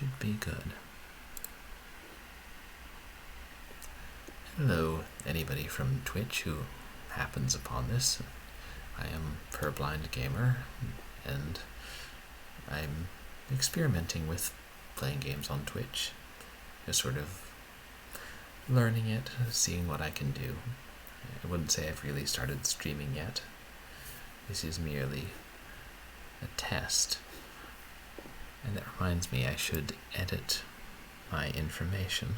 should be good. Hello, anybody from Twitch who happens upon this. I am Purblind Gamer, and I'm experimenting with playing games on Twitch. Just sort of learning it, seeing what I can do. I wouldn't say I've really started streaming yet. This is merely a test. And that reminds me, I should edit my information,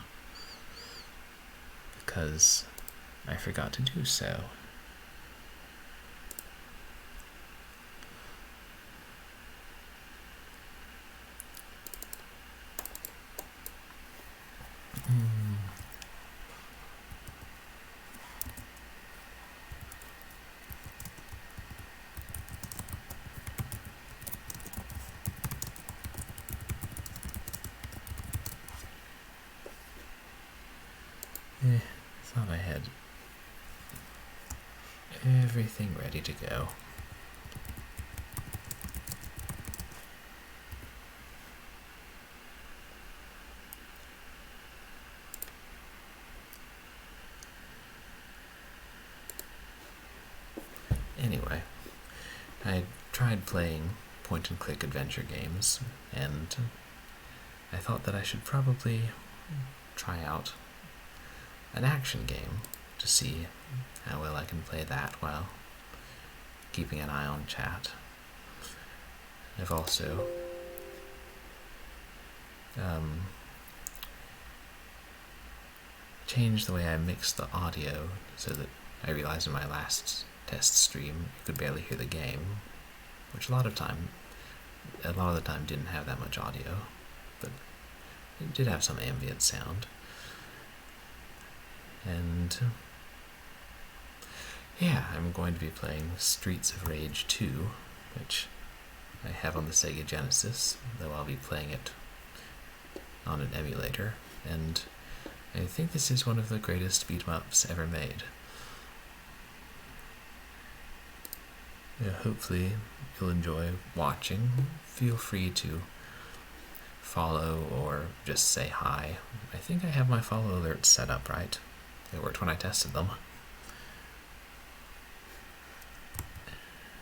because I forgot to do so. Thought I had everything ready to go. Anyway, I tried playing point-and-click adventure games, and I thought that I should probably try out an action game to see how well I can play that while keeping an eye on chat. I've also changed the way I mix the audio so that I realized in my last test stream you could barely hear the game, which a lot of the time didn't have that much audio, but it did have some ambient sound. And yeah, I'm going to be playing Streets of Rage 2, which I have on the Sega Genesis, though I'll be playing it on an emulator, and I think this is one of the greatest beat-em-ups ever made. Yeah, hopefully you'll enjoy watching. Feel free to follow or just say hi. I think I have my follow alerts set up right. It worked when I tested them.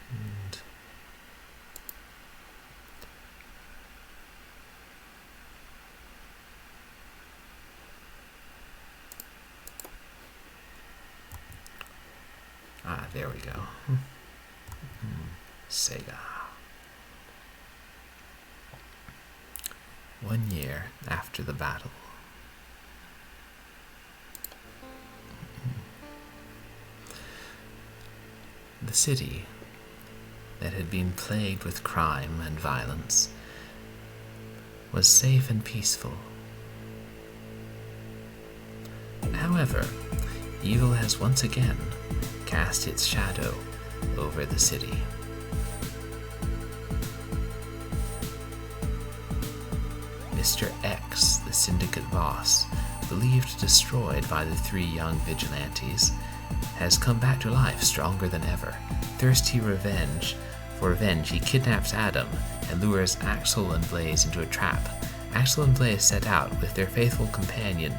And there we go. Sega. 1 year after the battle. The city that had been plagued with crime and violence was safe and peaceful. However, evil has once again cast its shadow over the city. Mr. X, the syndicate boss, believed destroyed by the 3 young vigilantes, has come back to life stronger than ever. Thirsty for revenge, he kidnaps Adam and lures Axel and Blaze into a trap. Axel and Blaze set out with their faithful companion.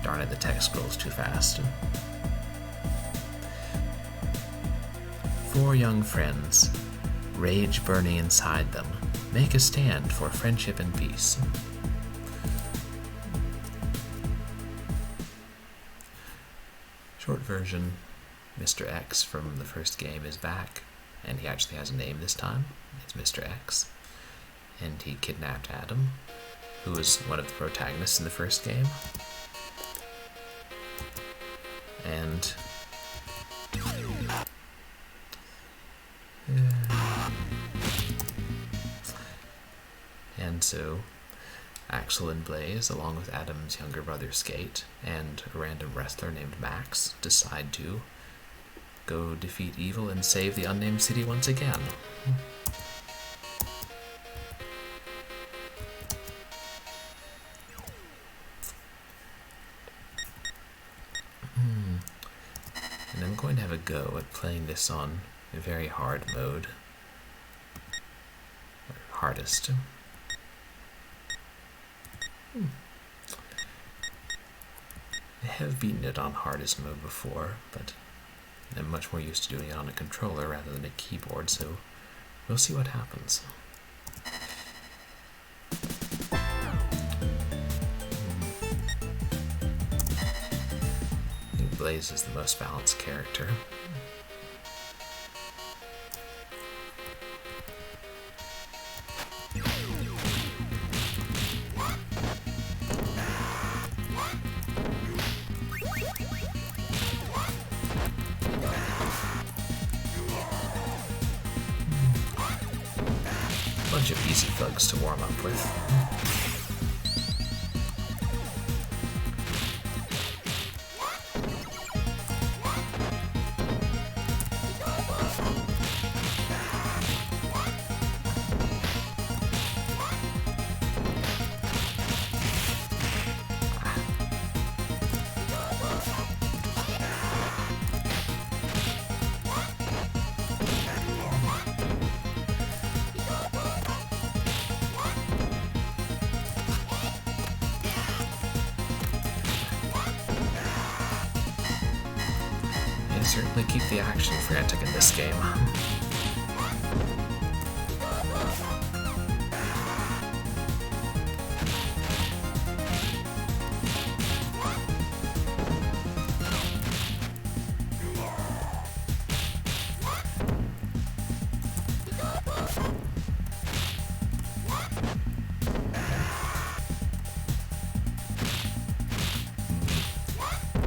Darn it, the text scrolls too fast. 4 young friends, rage burning inside them, make a stand for friendship and peace. Short version, Mr. X from the first game is back, and he actually has a name this time. It's Mr. X. And he kidnapped Adam, who was one of the protagonists in the first game. And so Axel and Blaze, along with Adam's younger brother Skate and a random wrestler named Max, decide to go defeat evil and save the unnamed city once again. And I'm going to have a go at playing this on a very hard mode. hardest. I have beaten it on hardest mode before, but I'm much more used to doing it on a controller rather than a keyboard, so we'll see what happens. I think Blaze is the most balanced character. Bunch of easy thugs to warm up with. Certainly keep the action frantic in this game.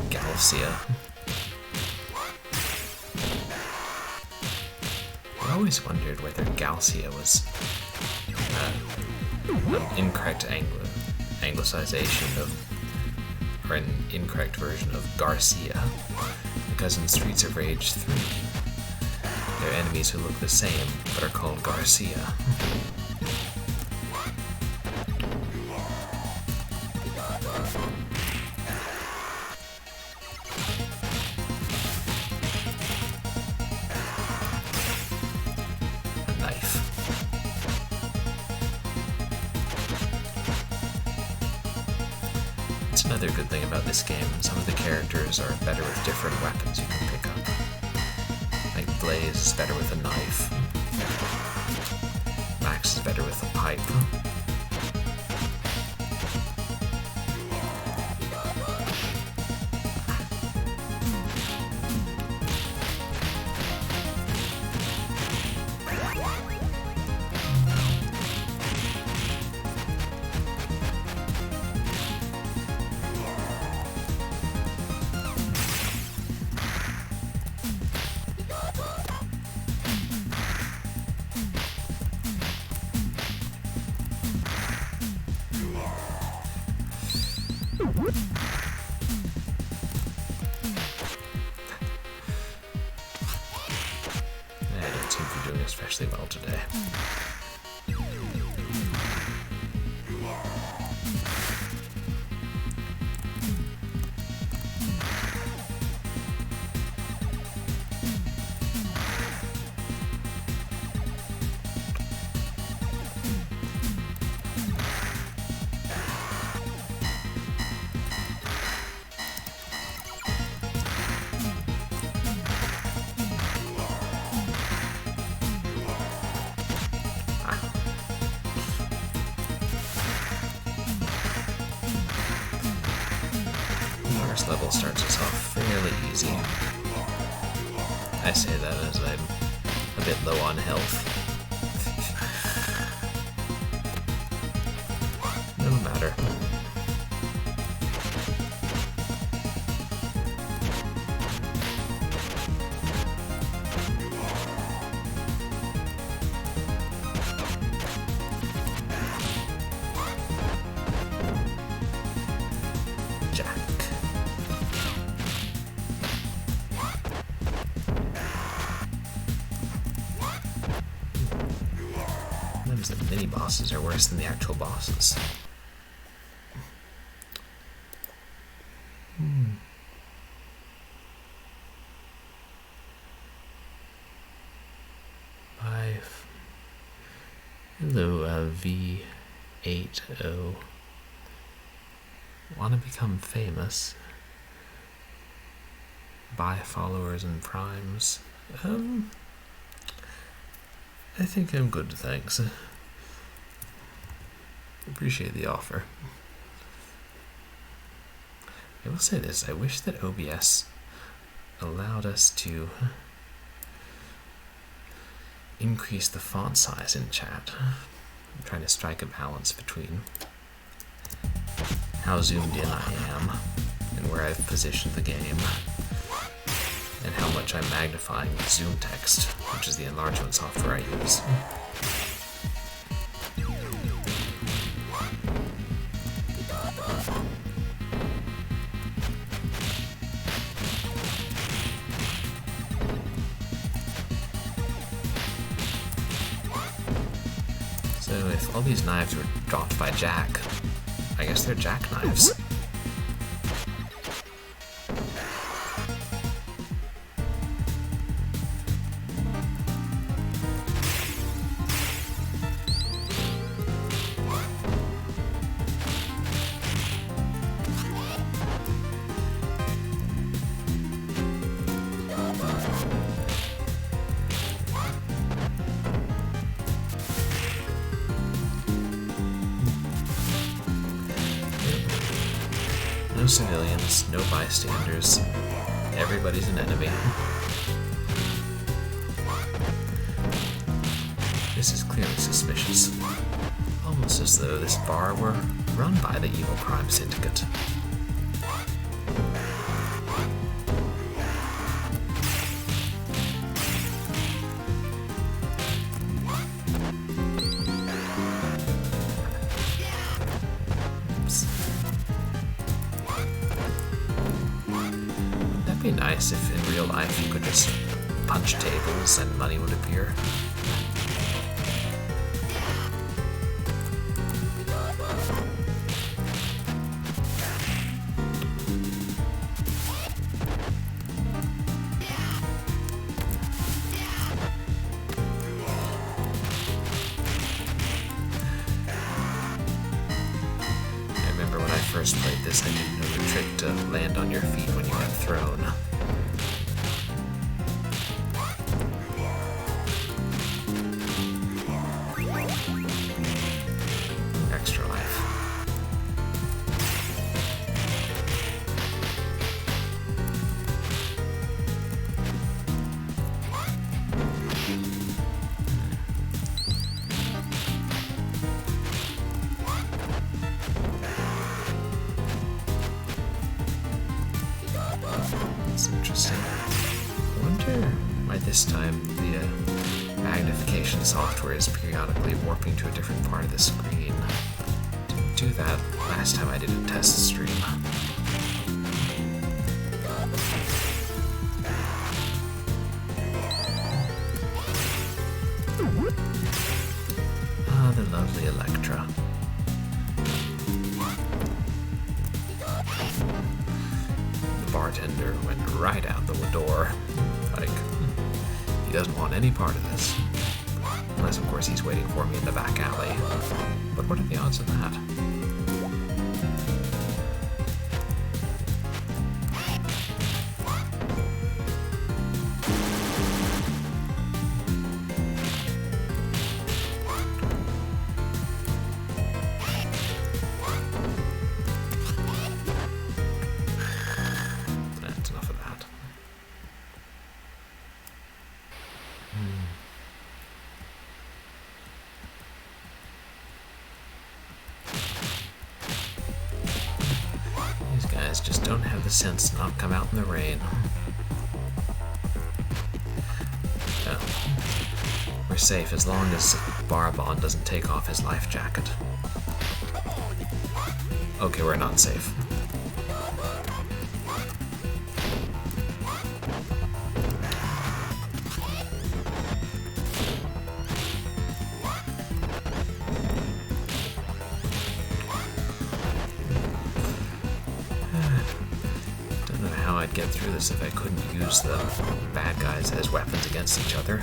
Galaxia. I always wondered whether Galaxia was an incorrect anglicization of, or an incorrect version of Garcia, because in Streets of Rage 3, there are enemies who look the same but are called Garcia. Another good thing about this game, some of the characters are better with different weapons you can pick up. Like Blaze is better with a knife. Max is better with a pipe. I don't seem to be doing especially well today. First level starts us off fairly easy. I say that as I'm a bit low on health. No matter. Sometimes the mini bosses are worse than the actual bosses. Hello, V80. Want to become famous? Buy followers and primes. I think I'm good, thanks. Appreciate the offer. I will say this, I wish that OBS allowed us to increase the font size in chat. I'm trying to strike a balance between how zoomed in I am and where I've positioned the game, and how much I'm magnifying with Zoom Text, which is the enlargement software I use. So if all these knives were dropped by Jack, I guess they're jackknives. No civilians, no bystanders. Everybody's an enemy. This is clearly suspicious. Almost as though this bar were run by the evil crime syndicate. That'd be nice if in real life you could just punch tables and money would appear. When I first played this, I didn't know the trick to land on your feet when you got thrown. Extra life. That's interesting. I wonder why this time the magnification software is periodically warping to a different part of the screen. Didn't do that last time I did a test stream. Ah, the lovely Electra. Bartender went right out the door. Like, he doesn't want any part of this. Unless, of course, he's waiting for me in the back alley. But what are the odds of that? That's enough of that. These guys just don't have the sense to not come out in the rain. No. We're safe as long as Barbon doesn't take off his life jacket. Okay, we're not safe. Don't know how I'd get through this if I couldn't use the bad guys as weapons against each other.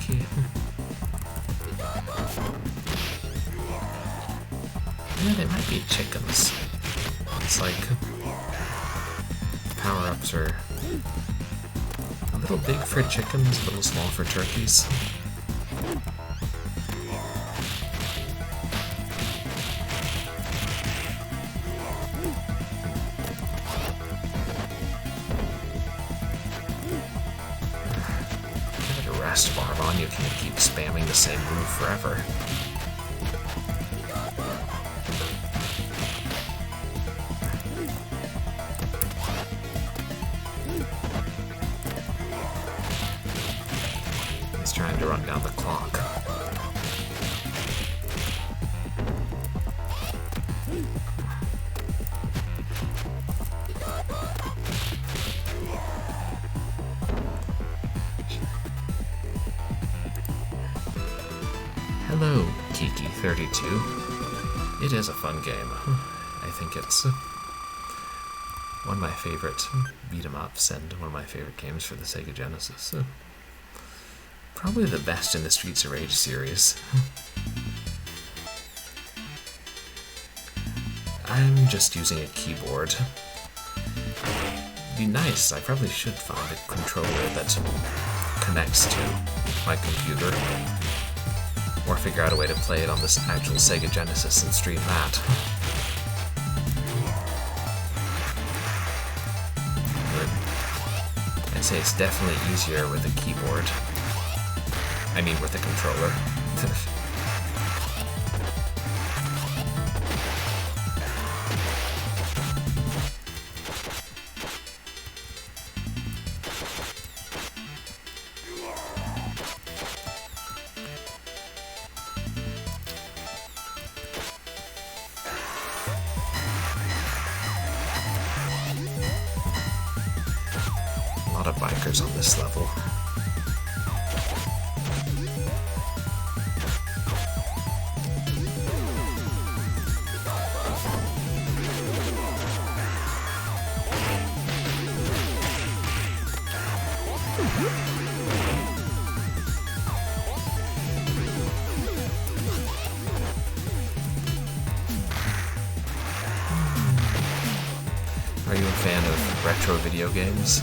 Kiki. Yeah, they might be chickens. It's like power-ups are a little big for chickens, a little small for turkeys. Give it a rest, Barbon. You can't keep spamming the same move forever. Trying to run down the clock. Hello, Kiki32. It is a fun game. I think it's one of my favorite beat-em-ups and one of my favorite games for the Sega Genesis. Probably the best in the Streets of Rage series. I'm just using a keyboard. It'd be nice, I probably should find a controller that connects to my computer. Or figure out a way to play it on this actual Sega Genesis and stream that. I'd say it's definitely easier with a keyboard. I mean, with a controller. A lot of bikers on this level. Are you a fan of retro video games?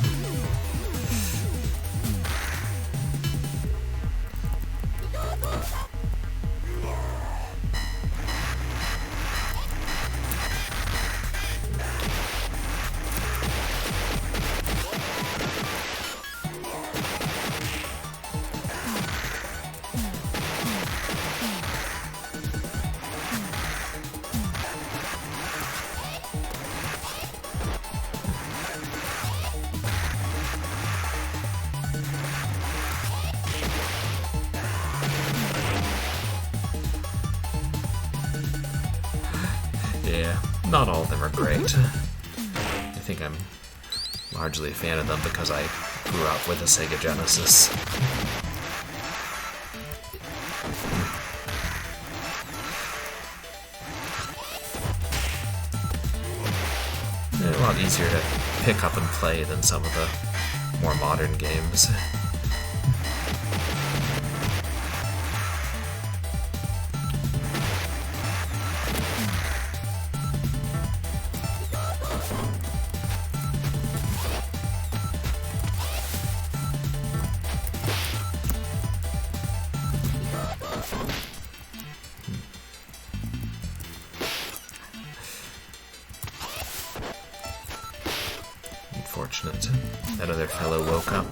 Yeah, not all of them are great. I think I'm largely a fan of them because I grew up with a Sega Genesis. They're a lot easier to pick up and play than some of the more modern games. Unfortunate. That other fellow woke up.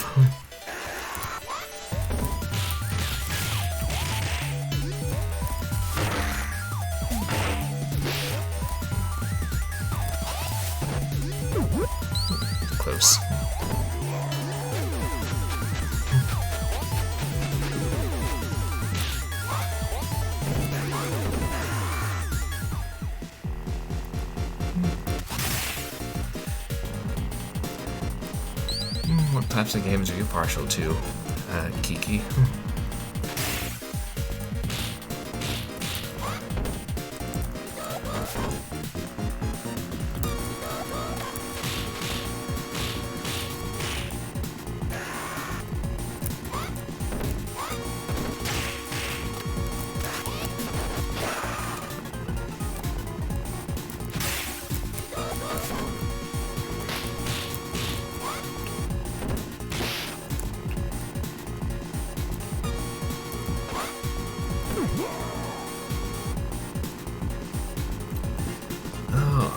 Close. What types of games are you partial to, Kiki?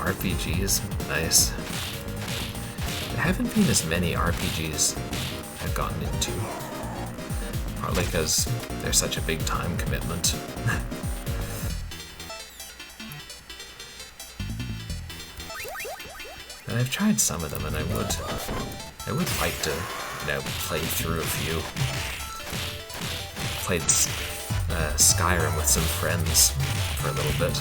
RPGs. Nice. There haven't been as many RPGs I've gotten into. Partly because they're such a big time commitment. And I've tried some of them, and I would like to, play through a few. Played Skyrim with some friends for a little bit.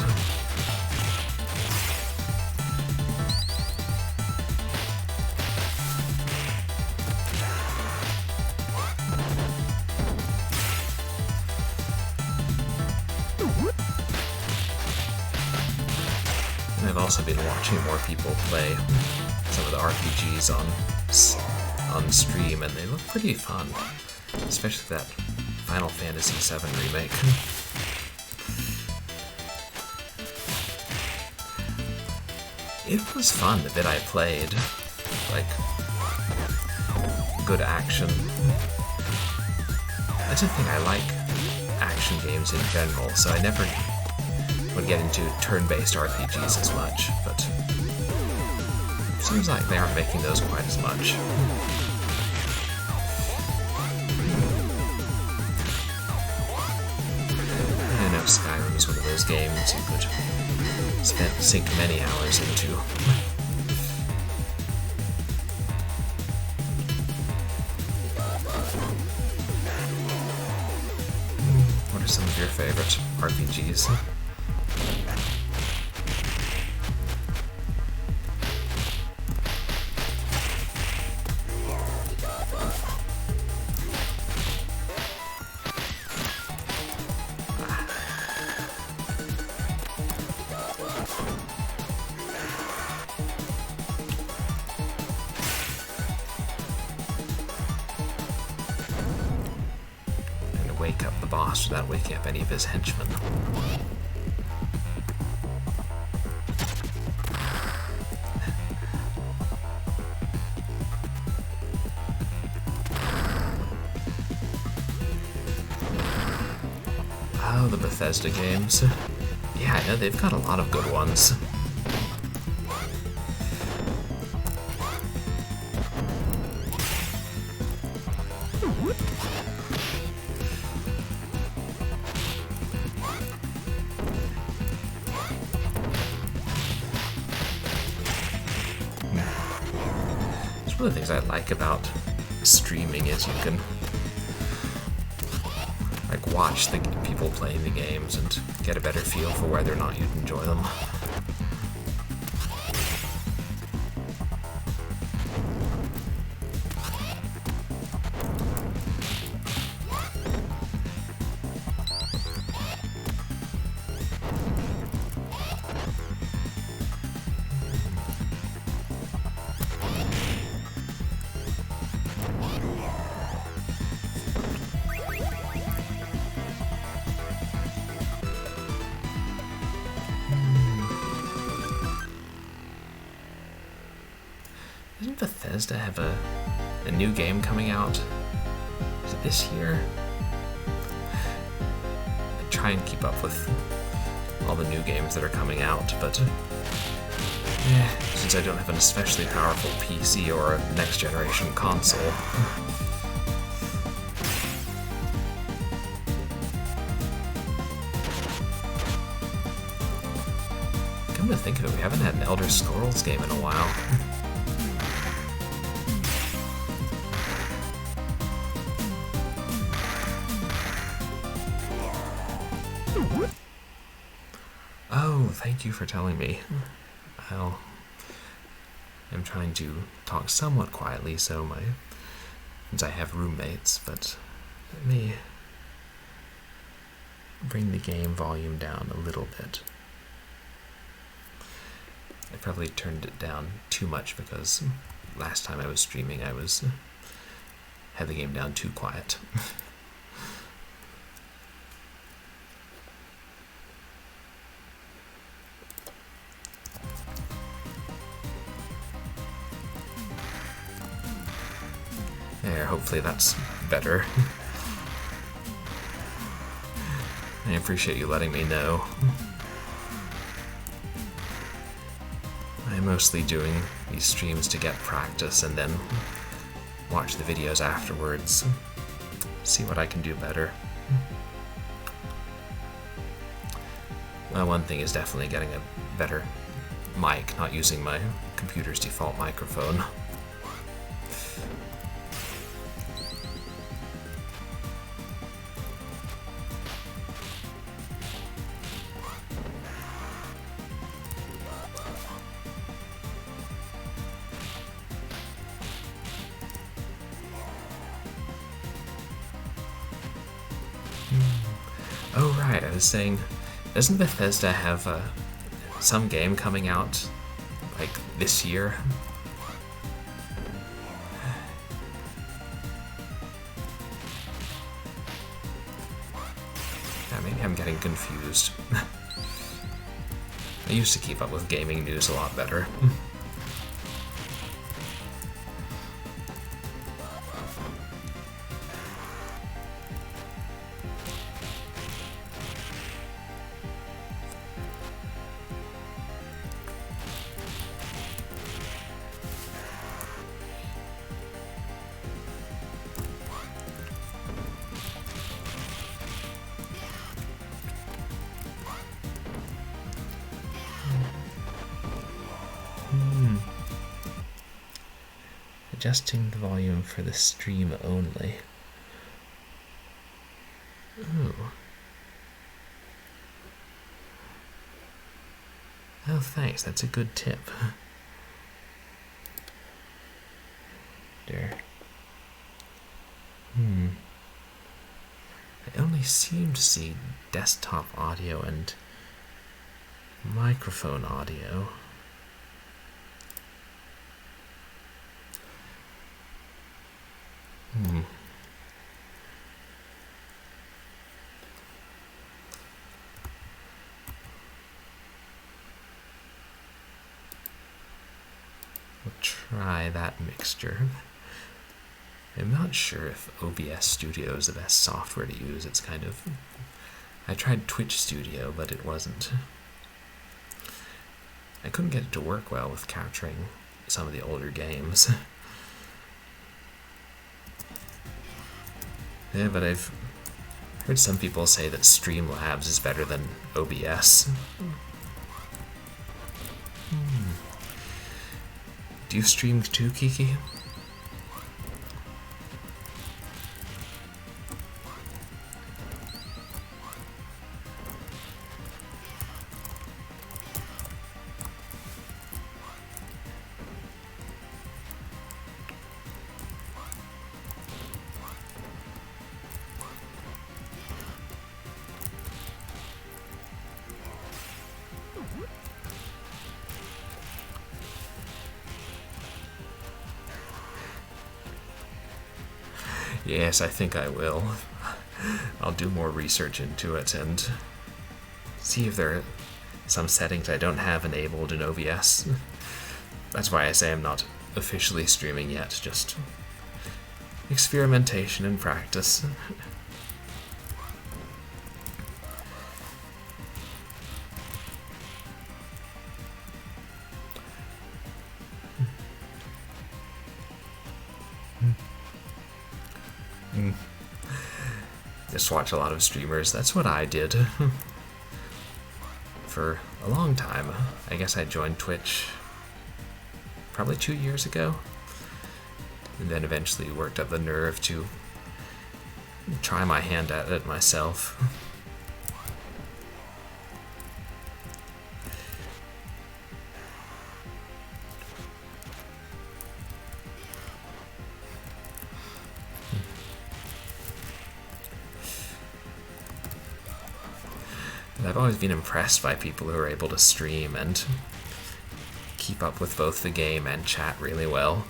And I've also been watching more people play some of the RPGs on stream, and they look pretty fun, especially that Final Fantasy VII Remake. It was fun, the bit I played. Like, good action. I just think I like action games in general, so I never would get into turn-based RPGs as much, but it seems like they aren't making those quite as much. I know Skyrim is one of those games you could sink many hours into. What are some of your favorite RPGs? Wake up the boss without waking up any of his henchmen. Oh, the Bethesda games. Yeah, I know they've got a lot of good ones. One of the things I like about streaming is you can watch the people playing the games and get a better feel for whether or not you'd enjoy them. Doesn't Bethesda have a new game coming out? Is it this year? I try and keep up with all the new games that are coming out, but since I don't have an especially powerful PC or a next generation console, come to think of it, we haven't had an Elder Scrolls game in a while. Oh, thank you for telling me. I'm trying to talk somewhat quietly since I have roommates, but let me bring the game volume down a little bit. I probably turned it down too much because last time I was streaming I had the game down too quiet. There, hopefully that's better. I appreciate you letting me know. I'm mostly doing these streams to get practice and then watch the videos afterwards, see what I can do better. Well, one thing is definitely getting a better mic, not using my computer's default microphone. Oh right, I was saying, doesn't Bethesda have some game coming out, like, this year? Maybe I'm getting confused. I used to keep up with gaming news a lot better. Adjusting the volume for the stream only. Ooh. Oh, thanks. That's a good tip. There. I only seem to see desktop audio and microphone audio. We'll try that mixture. I'm not sure if OBS Studio is the best software to use. It's kind of... I tried Twitch Studio, but it wasn't. I couldn't get it to work well with capturing some of the older games. Yeah, but I've heard some people say that Streamlabs is better than OBS. Do you stream too, Kiki? Yes, I think I will. I'll do more research into it and see if there are some settings I don't have enabled in OBS. That's why I say I'm not officially streaming yet, just experimentation and practice. Just watch a lot of streamers. That's what I did for a long time. I guess I joined Twitch probably 2 years ago, and then eventually worked up the nerve to try my hand at it myself. I've always been impressed by people who are able to stream and keep up with both the game and chat really well.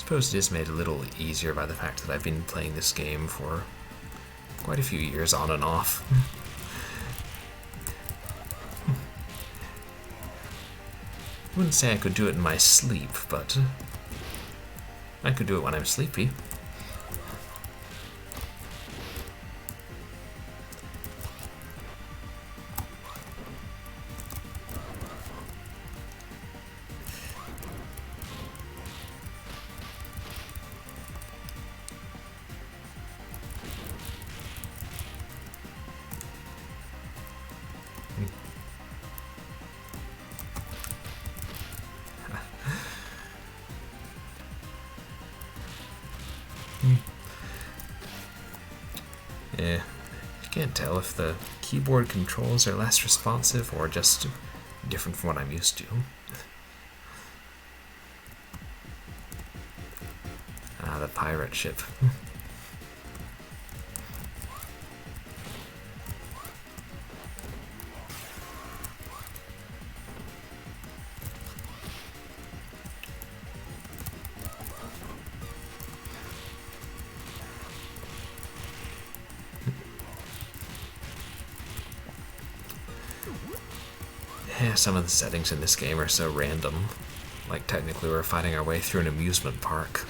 suppose it is made a little easier by the fact that I've been playing this game for quite a few years on and off. I wouldn't say I could do it in my sleep, but I could do it when I'm sleepy. Yeah, I can't tell if the keyboard controls are less responsive or just different from what I'm used to. Ah, the pirate ship. Yeah, some of the settings in this game are so random. Like, technically we're fighting our way through an amusement park.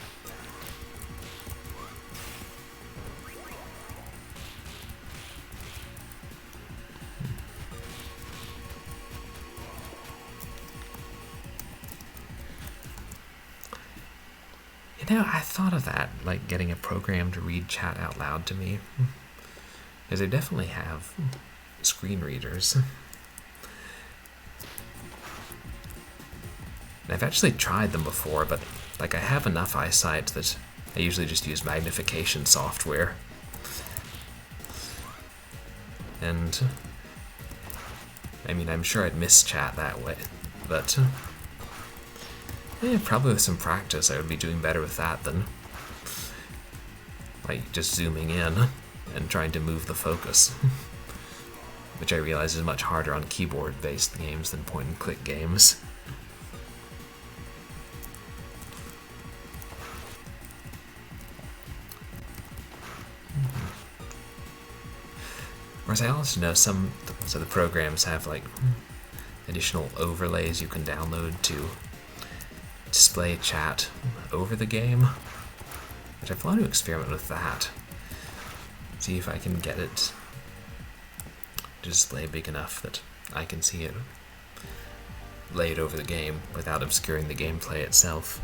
You know, I thought of that, like getting a program to read chat out loud to me. Because they definitely have screen readers. And I've actually tried them before, but like I have enough eyesight that I usually just use magnification software. And I mean, I'm sure I'd miss chat that way, but yeah, probably with some practice I would be doing better with that than like just zooming in and trying to move the focus. Which I realize is much harder on keyboard-based games than point-and-click games. Whereas I also know some of the programs have like additional overlays you can download to display chat over the game, which I want to experiment with that. See if I can get it to display big enough that I can see it laid over the game without obscuring the gameplay itself.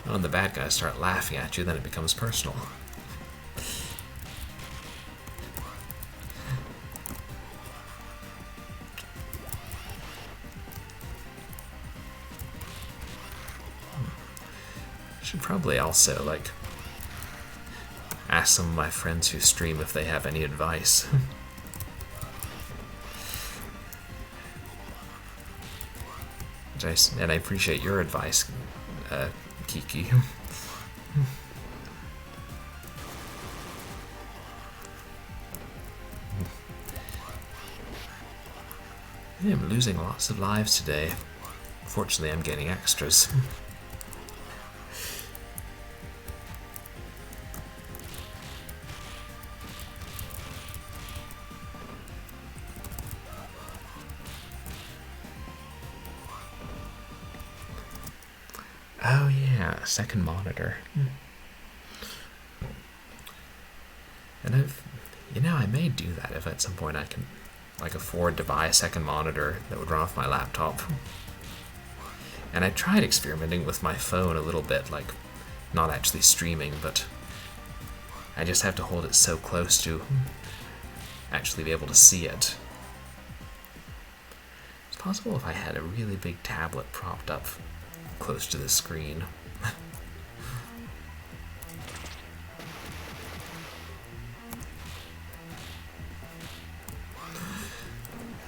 When the bad guys start laughing at you, then it becomes personal. I should probably also, like, ask some of my friends who stream if they have any advice. And I appreciate your advice, Kiki. I'm losing lots of lives today. Fortunately, I'm getting extras. Oh yeah, second monitor. And I may do that if at some point I can, like, afford to buy a second monitor that would run off my laptop. And I tried experimenting with my phone a little bit, like, not actually streaming, but I just have to hold it so close to actually be able to see it. It's possible if I had a really big tablet propped up close to the screen.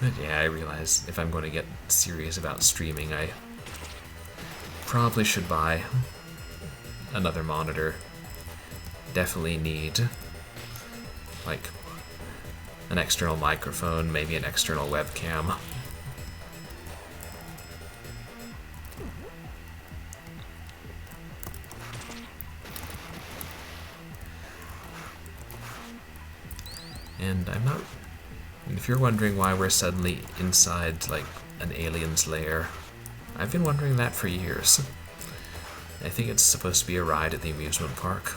But yeah, I realize if I'm going to get serious about streaming, I probably should buy another monitor. Definitely need, like, an external microphone, maybe an external webcam. And I'm not... If you're wondering why we're suddenly inside, like, an alien's lair, I've been wondering that for years. I think it's supposed to be a ride at the amusement park.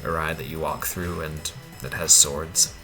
A ride that you walk through and that has swords.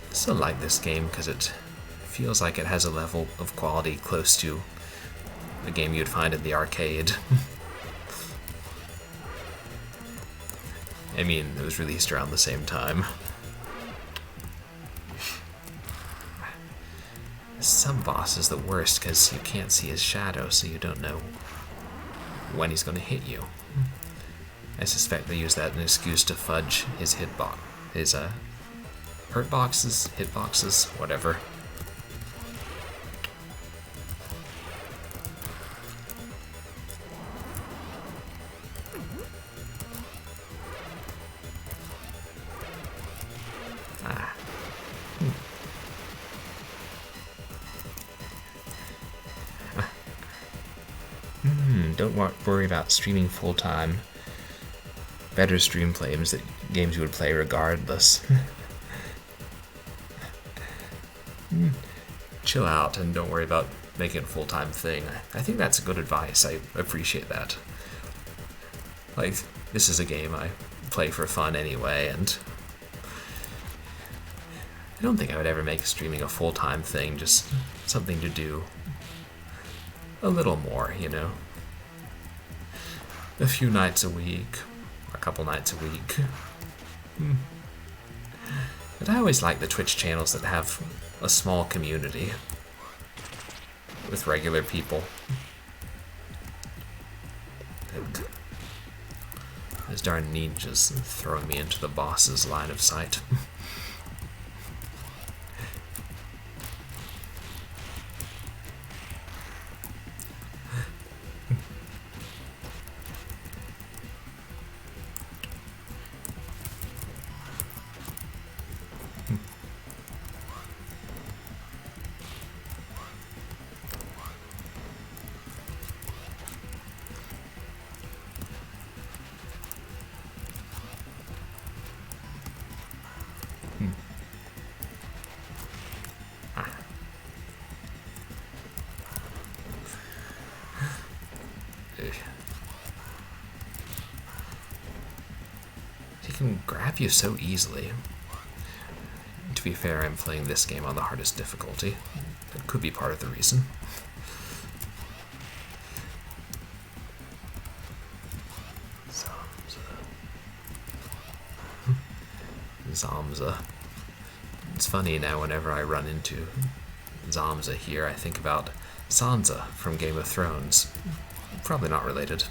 I still like this game because it feels like it has a level of quality close to a game you'd find in the arcade. I mean, it was released around the same time. Some boss is the worst because you can't see his shadow, so you don't know when he's going to hit you. I suspect they use that as an excuse to fudge his hitbox, his hurt boxes, hitboxes, whatever. Don't worry about streaming full-time. Better stream games you would play regardless. Chill out and don't worry about making it a full-time thing. I think that's good advice. I appreciate that. Like, this is a game I play for fun anyway, and I don't think I would ever make streaming a full-time thing, just something to do a little more, you know? A few nights a week, a couple nights a week. But I always like the Twitch channels that have a small community with regular people. And those darn ninjas throwing me into the boss's line of sight. He can grab you so easily. To be fair, I'm playing this game on the hardest difficulty. That could be part of the reason. Zamza. It's funny now, whenever I run into Zamza here, I think about Sansa from Game of Thrones. Probably not related.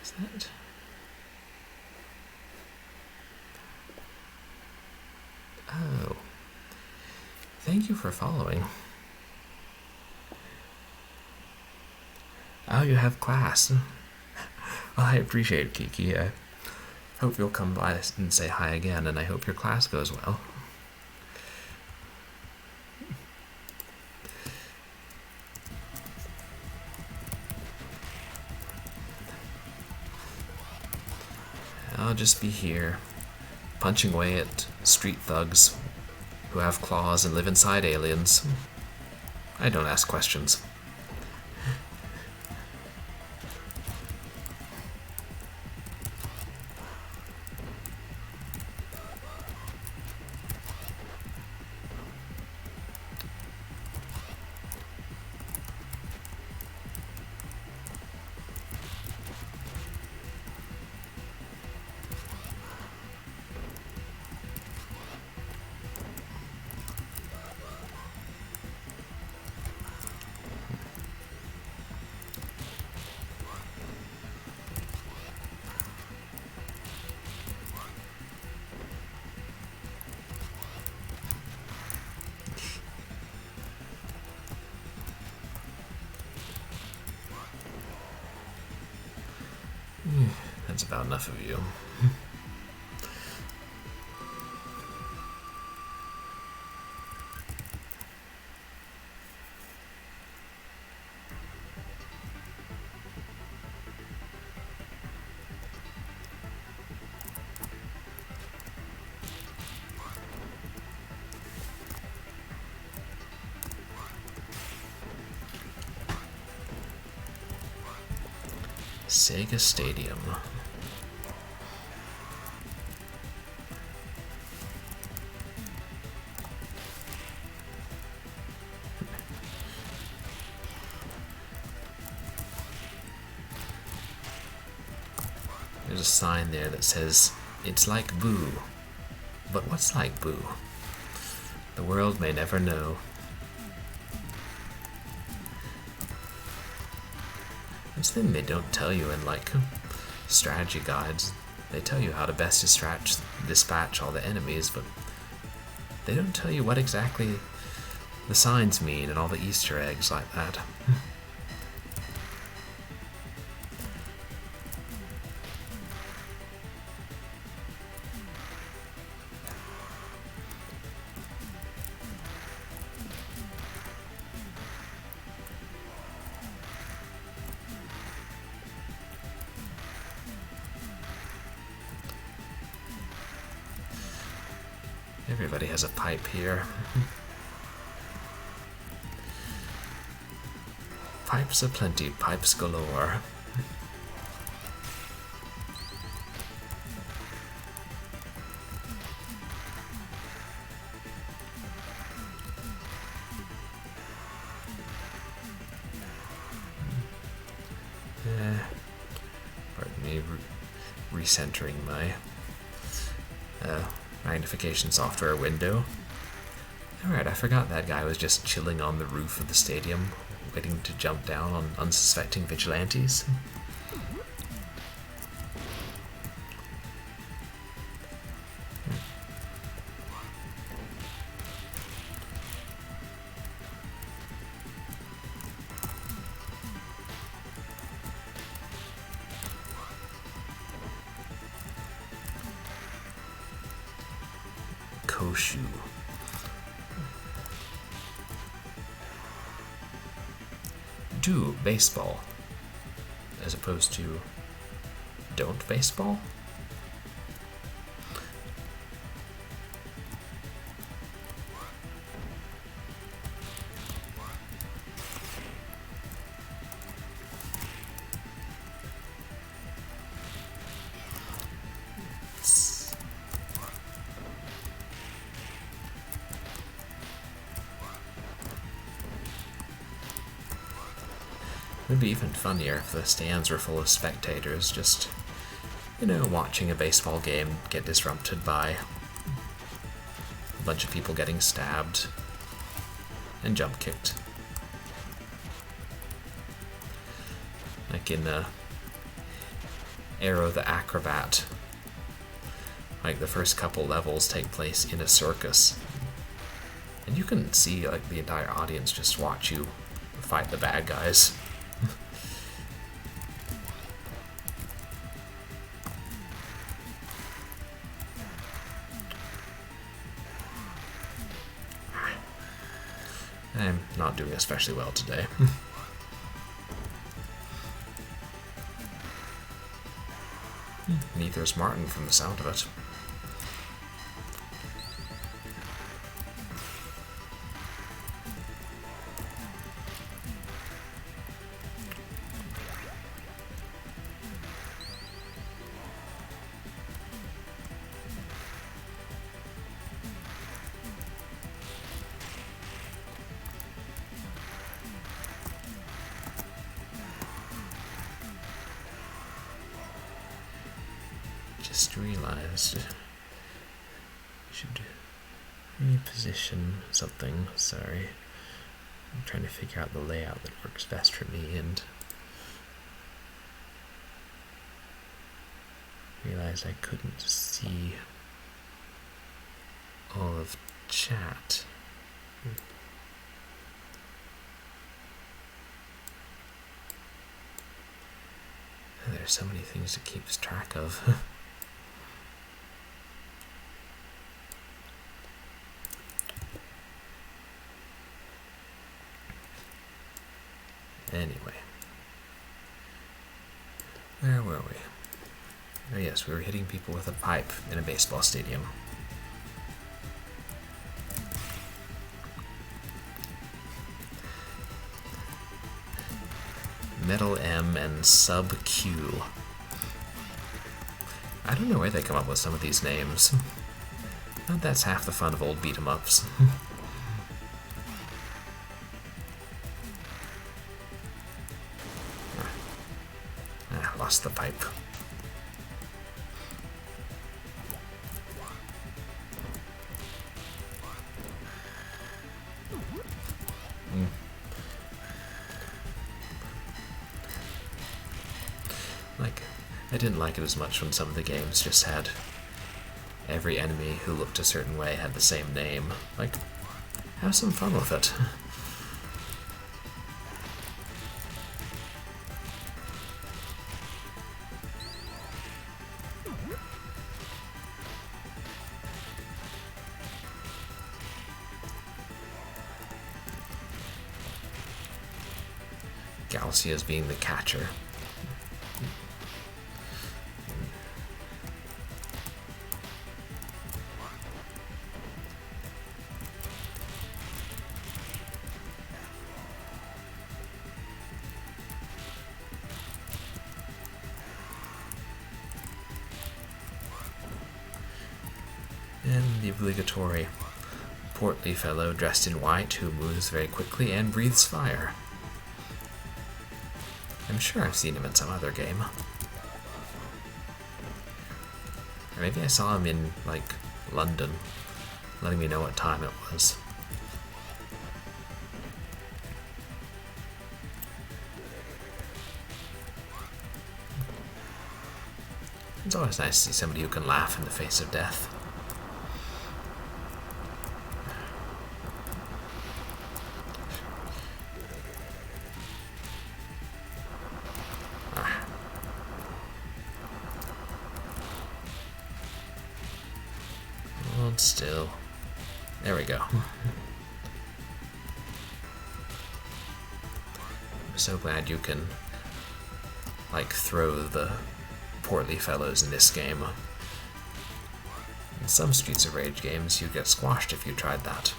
Is that... Oh. Thank you for following. Oh, you have class. Well, I appreciate it, Kiki. I hope you'll come by and say hi again, and I hope your class goes well. just be here, punching away at street thugs who have claws and live inside aliens. I don't ask questions. That's about enough of you. Sega Stadium. There's a sign there that says, "It's like Boo." But what's like Boo? The world may never know. This thing they don't tell you in, like, strategy guides. They tell you how to best dispatch all the enemies, but they don't tell you what exactly the signs mean and all the Easter eggs like that. Everybody has a pipe here. Pipes aplenty, pipes galore. Pardon me, recentering my magnification software window. Alright, I forgot that guy was just chilling on the roof of the stadium, waiting to jump down on unsuspecting vigilantes. Koshu. Do baseball as opposed to don't baseball? It would be even funnier if the stands were full of spectators, just, watching a baseball game get disrupted by a bunch of people getting stabbed and jump kicked. Like in Arrow the Acrobat. Like the first couple levels take place in a circus. And you can see like the entire audience just watch you fight the bad guys. I'm not doing especially well today. Neither is Martin from the sound of it. Just realized I should reposition something. Sorry. I'm trying to figure out the layout that works best for me and realized I couldn't see all of chat. There's so many things to keep track of. Anyway, where were we? Oh yes, we were hitting people with a pipe in a baseball stadium. Metal M and Sub Q. I don't know where they come up with some of these names. But that's half the fun of old beat-em-ups. Lost the pipe. Like, I didn't like it as much when some of the games just had every enemy who looked a certain way had the same name. Like, have some fun with it. Galaxy as being the catcher. And the obligatory portly fellow dressed in white who moves very quickly and breathes fire. I'm sure I've seen him in some other game. Or maybe I saw him in, like, London, letting me know what time it was. It's always nice to see somebody who can laugh in the face of death. Hold still. There we go. I'm so glad you can, like, throw the portly fellows in this game. In some Streets of Rage games, you get squashed if you tried that.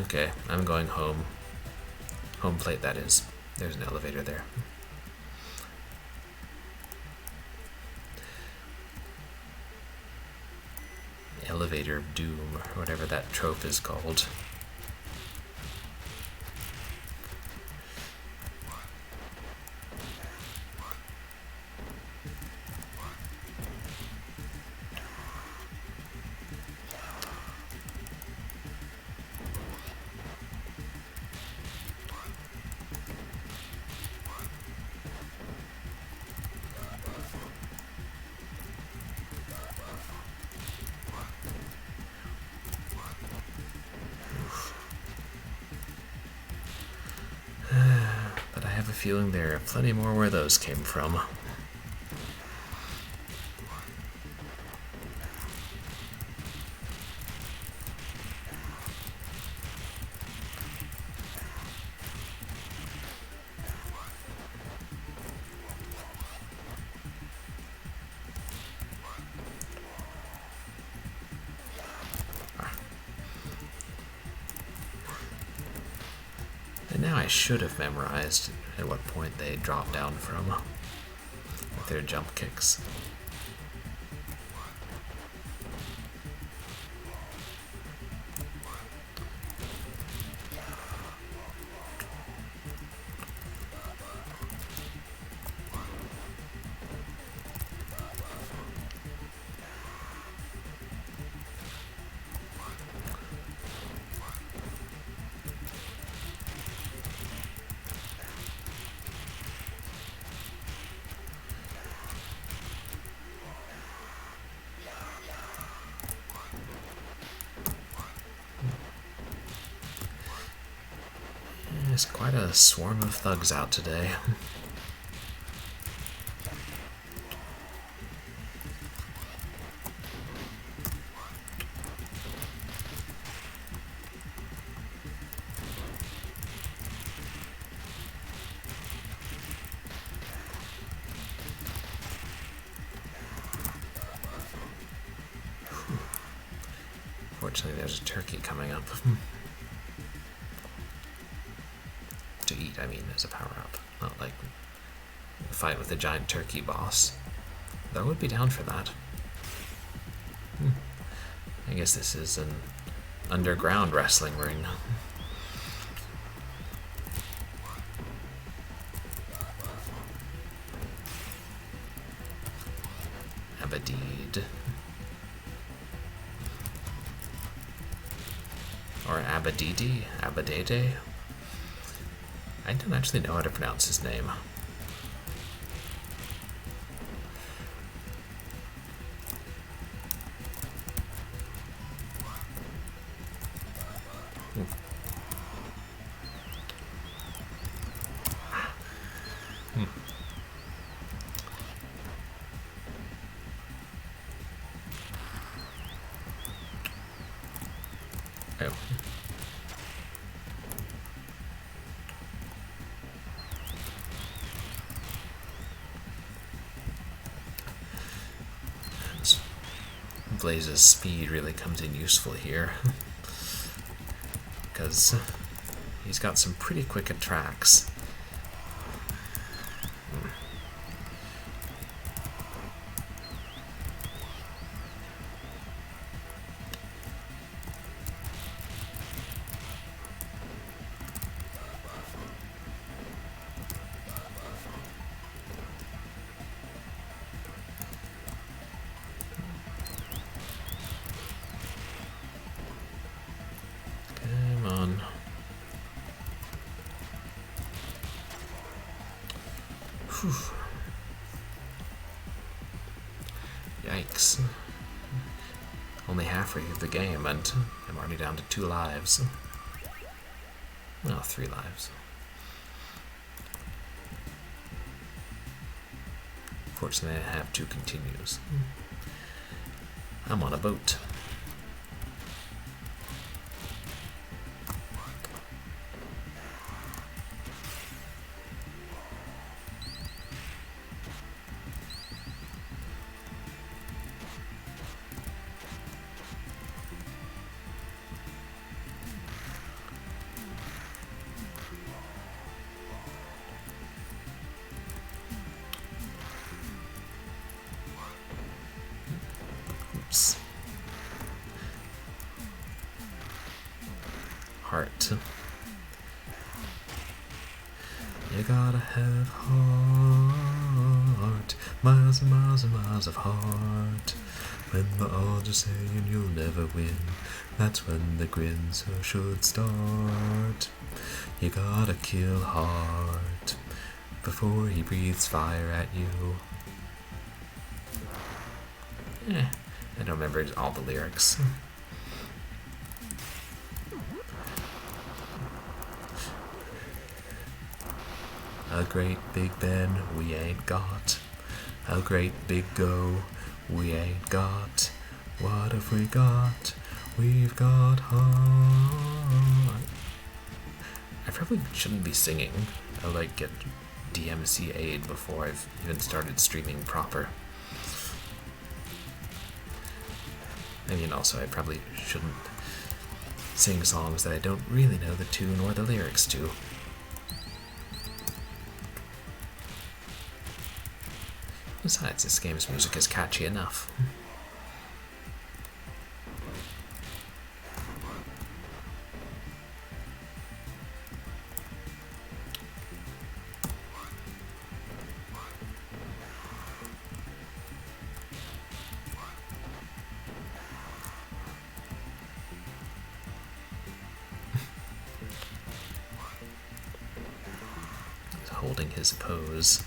Okay, I'm going home. Home plate, that is. There's an elevator there. Elevator of Doom, or whatever that trope is called. But I have a feeling there are plenty more where those came from. now I should have memorized at what point they drop down from with their jump kicks. There's quite a swarm of thugs out today. Fortunately, there's a turkey coming up. To eat, I mean, as a power-up. Not like a fight with a giant turkey boss. Though I would be down for that. I guess this is an underground wrestling ring. Abadeed. Or Abadidi? Abadede? I don't actually know how to pronounce his name. Oh. Blaze's speed really comes in useful here, because he's got some pretty quick attacks. Yikes. Only halfway through the game and I'm already down to 2 lives. Well, 3 lives. Fortunately, I have 2 continues. I'm on a boat. Oops. Heart. You gotta have heart. Miles and miles and miles of heart. When the odds are saying you'll never win, that's when the grins should start. You gotta kill Heart before he breathes fire at you. I don't remember all the lyrics. A great big Ben we ain't got. A great big go we ain't got. What have we got? We've got heart. I probably shouldn't be singing. I'll like get DMCA'd before I've even started streaming proper. I mean, also, I probably shouldn't sing songs that I don't really know the tune or the lyrics to. Besides, this game's music is catchy enough. Holding his pose.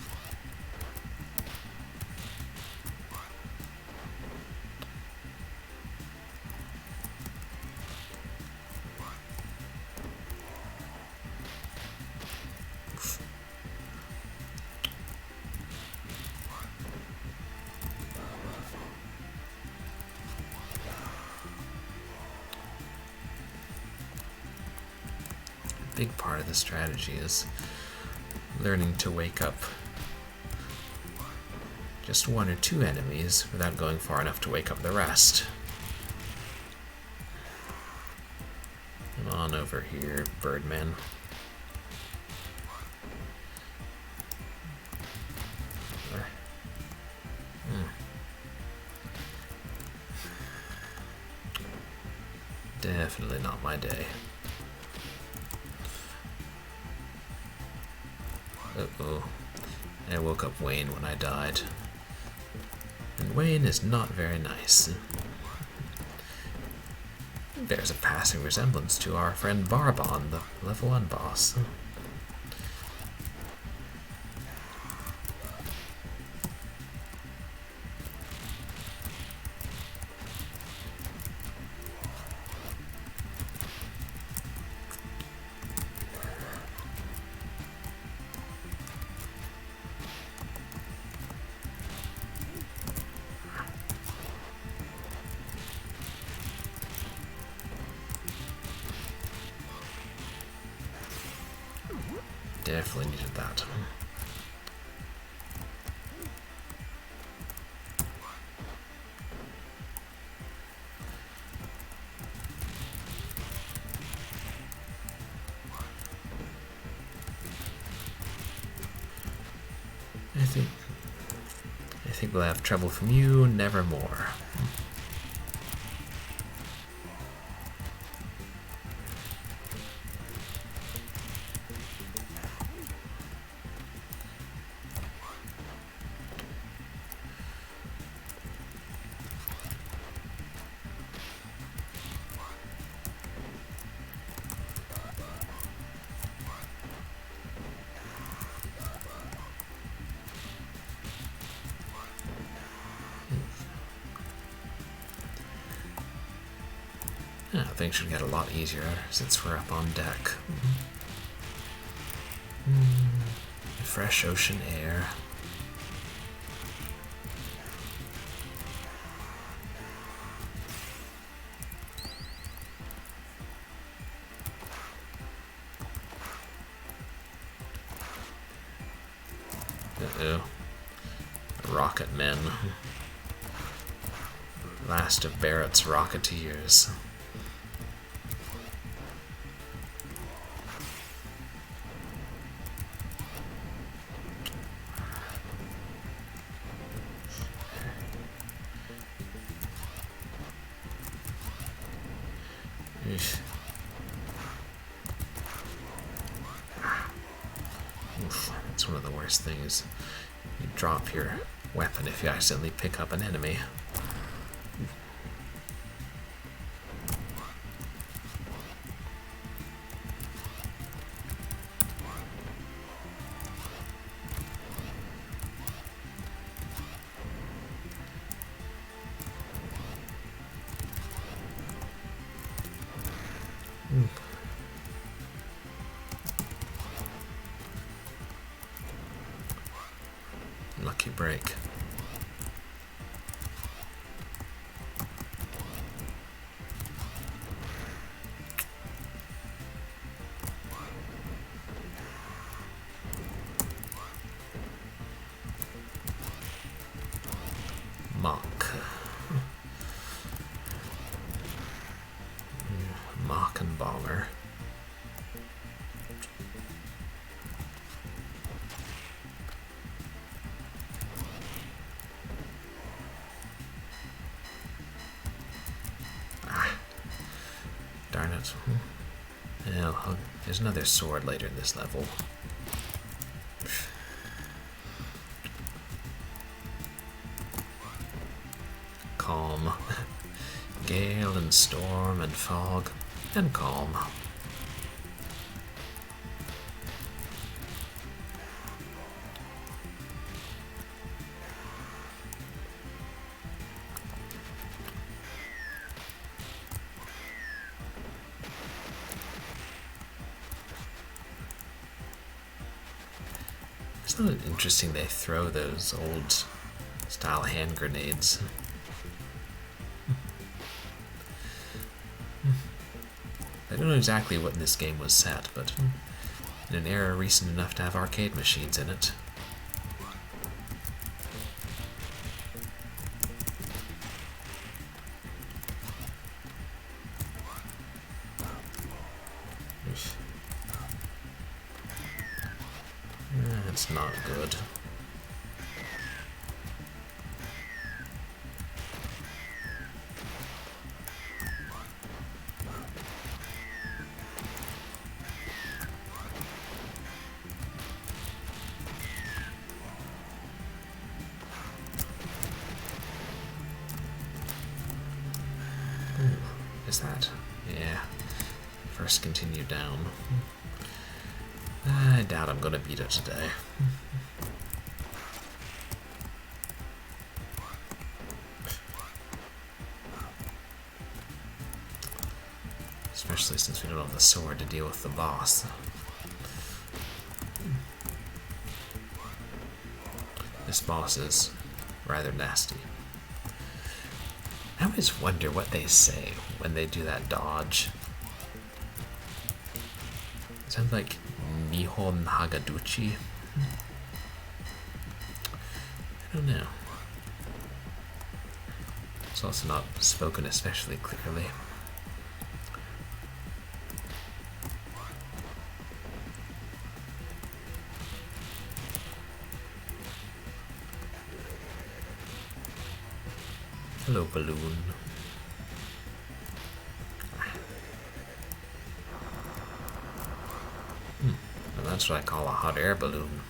A big part of the strategy is learning to wake up just one or two enemies without going far enough to wake up the rest. Come on over here, Birdman. Definitely not my day. Uh-oh. I woke up Wayne when I died. And Wayne is not very nice. There's a passing resemblance to our friend Barbon, the level 1 boss. Definitely needed that. I think we'll have trouble from you nevermore. Yeah, things should get a lot easier since we're up on deck. Fresh ocean air. Uh-oh. Rocket men. Last of Barrett's Rocketeers. Oof, that's one of the worst things. You drop your weapon if you accidentally pick up an enemy. Lucky break. Mock. Mock and Bomber. Well, there's another sword later in this level. Calm. Gale and storm and fog and calm. Isn't it interesting they throw those old style hand grenades? I don't know exactly when this game was set, but in an era recent enough to have arcade machines in it. That's not good. Is that? Yeah. First continue down. I doubt I'm gonna beat it today. Especially since we don't have the sword to deal with the boss. This boss is rather nasty. I always wonder what they say when they do that dodge. It sounds like Nihon Hagaduchi. I don't know. It's also not spoken especially clearly. Hello, balloon. Well, that's what I call a hot air balloon.